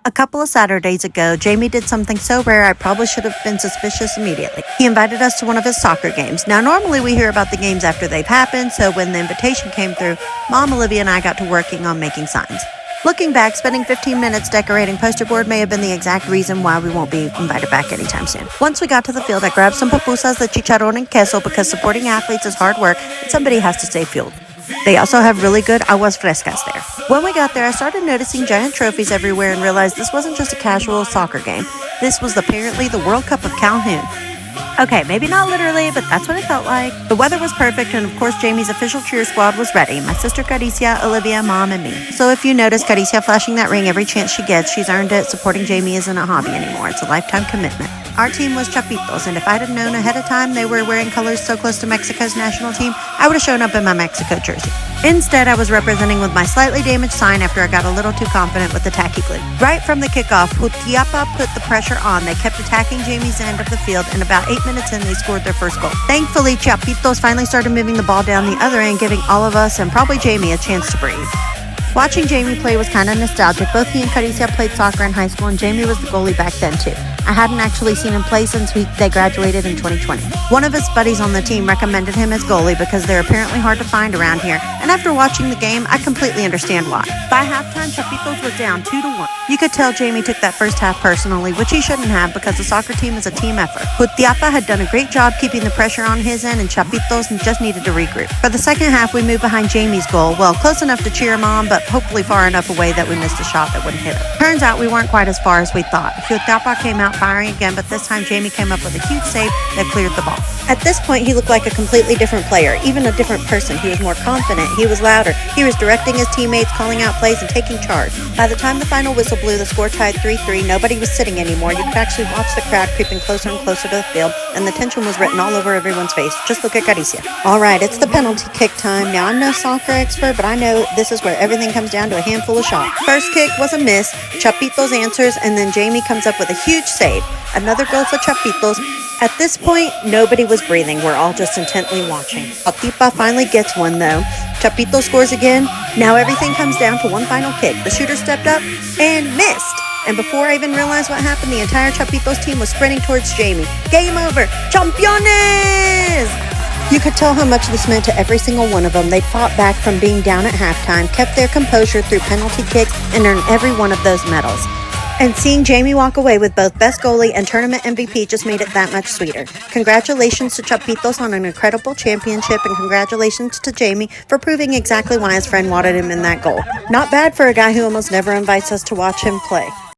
A couple of Saturdays ago, Jame did something so rare I probably should have been suspicious immediately. He invited us to one of his soccer games. Now, normally we hear about the games after they've happened, so when the invitation came through, Mom, Olivia, and I got to working on making signs. Looking back, spending 15 minutes decorating poster board may have been the exact reason why we won't be invited back anytime soon. Once we got to the field, I grabbed some pupusas, the chicharron, and queso because supporting athletes is hard work and somebody has to stay fueled. They also have really good aguas frescas there. When we got there, I started noticing giant trophies everywhere and realized this wasn't just a casual soccer game. This was apparently the World Cup of Calhoun. Okay, maybe not literally, but that's what it felt like. The weather was perfect, and of course, Jame's official cheer squad was ready. My sister Caricia, Olivia, Mom, and me. So if you notice Caricia flashing that ring every chance she gets, she's earned it. Supporting Jame isn't a hobby anymore. It's a lifetime commitment. Our team was Chapitos, and if I'd have known ahead of time they were wearing colors so close to Mexico's national team, I would have shown up in my Mexico jersey. Instead, I was representing with my slightly damaged sign after I got a little too confident with the tacky glue. Right from the kickoff, Jutiapa put the pressure on. They kept attacking Jame's end of the field, and about 8 minutes in, they scored their first goal. Thankfully, Chapitos finally started moving the ball down the other end, giving all of us, and probably Jame, a chance to breathe. Watching Jame play was kind of nostalgic. Both he and Caricia played soccer in high school, and Jame was the goalie back then too. I hadn't actually seen him play since they graduated in 2020. One of his buddies on the team recommended him as goalie because they're apparently hard to find around here, and after watching the game, I completely understand why. By halftime, Chapitos was down 2-1. You could tell Jame took that first half personally, which he shouldn't have because the soccer team is a team effort. Jutiapa had done a great job keeping the pressure on his end, and Chapitos just needed to regroup. For the second half, we moved behind Jame's goal. Well, close enough to cheer him on, but hopefully far enough away that we missed a shot that wouldn't hit it. Turns out we weren't quite as far as we thought. Jutiapa came out firing again, but this time Jame came up with a huge save that cleared the ball. At this point, he looked like a completely different player, even a different person. He was more confident, he was louder, he was directing his teammates, calling out plays, and taking charge. By the time the final whistle blew, the score tied 3-3. Nobody was sitting anymore. You could actually watch the crowd creeping closer and closer to the field, and the tension was written all over everyone's face. Just look at Caricia. All right, it's the penalty kick time. Now, I'm no soccer expert, but I know this is where everything comes down to a handful of shots. First kick was a miss. Chapitos answers, and then Jame comes up with a huge save. Another goal for Chapitos. At this point, nobody was breathing. We're all just intently watching. Altipa finally gets one, though. Chapito scores again. Now everything comes down to one final kick. The shooter stepped up and missed. And before I even realized what happened, the entire Chapitos team was sprinting towards Jame. Game over! Championes! You could tell how much this meant to every single one of them. They'd fought back from being down at halftime, kept their composure through penalty kicks, and earned every one of those medals. And seeing Jame walk away with both Best Goalie and Tournament MVP just made it that much sweeter. Congratulations to Chapitos on an incredible championship, and congratulations to Jame for proving exactly why his friend wanted him in that goal. Not bad for a guy who almost never invites us to watch him play.